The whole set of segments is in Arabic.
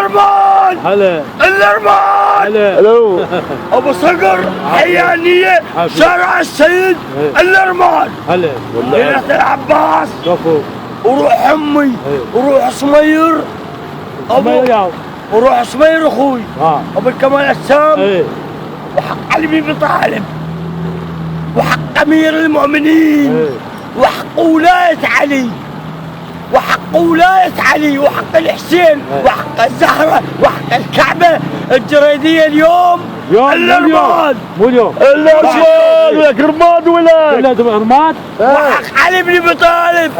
الارمان هلا الارمان هلا الو ابو صقر حيانيه شارع السيد الارمان هلا ليلة العباس كفو وروح امي وروح سمير ابو وروح سمير اخوي ابو الكمال السام ايه وحق علي بن طالب وحق امير المؤمنين وحق ولاية علي وحق ولاية علي وحق الحسين وحق الزهرة وحق الكعبة الجريدية اليوم الارماد مو اليوم الارمان ولك رماد ولك كلها رماد وحق علي بن ابي طالب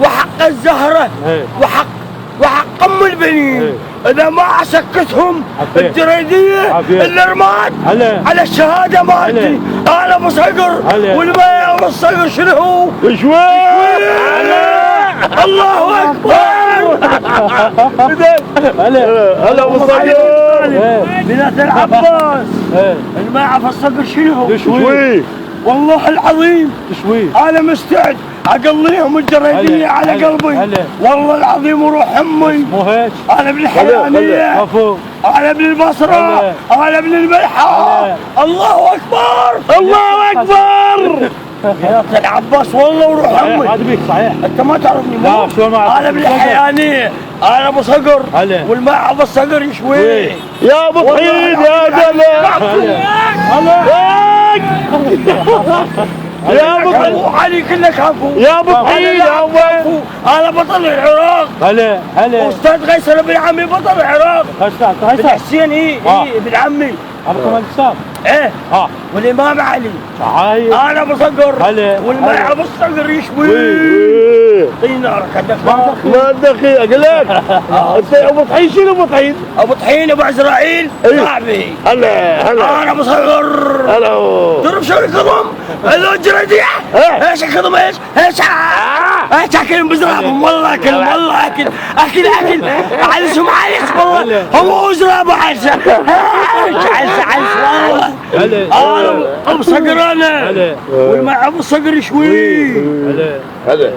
وحق الزهرة وحق ام البنين اذا ما سكتهم الجريدية الارماد على الشهادة مالتي انا ابو صقر والبيع ابو الصقر شنو هو؟ شوي الله اكبر هلا ابو صقر بنات العباس الماء في الصقر شنو هو؟ شوي والله العظيم تشوي انا مستعد اقليهم الجريديه على قلبي والله العظيم وروح امي مو هيك انا ابن الحيانيه انا ابن البصره انا ابن الملحه الله اكبر الله اكبر يا العباس والله وروح امي هذا بيك صحيح انت ما تعرفني لا شو ما انا ابن الحيانيه انا ابو صقر والماء ابو الصقر يشوي يا ابو طحين يا دلع يا ابو علي كله كفو يا ابو طحين يا ابو انا بطل العراق هلا استاذ غيثر ابن عمي بطل العراق غيثر حسين ايه ابن عمي ابو كمال السام ايه والامام علي صحيح انا ابو صقر والماء ابو الصقر يشوي طين نارك ما دخيل اقول لك انت ابو طحين شنو ابو طحين؟ ابو طحين ابو عزرائيل صاحبي هلا انا ابو صقر هلا ضرب شو الكظم هذول الجريدية ايش الكظم ايش اكل بزرابهم والله اكل والله اكل عالسهم عالس والله هو وزراب عالس والله انا ابو صقر انا والماء ابو صقر شوي هلا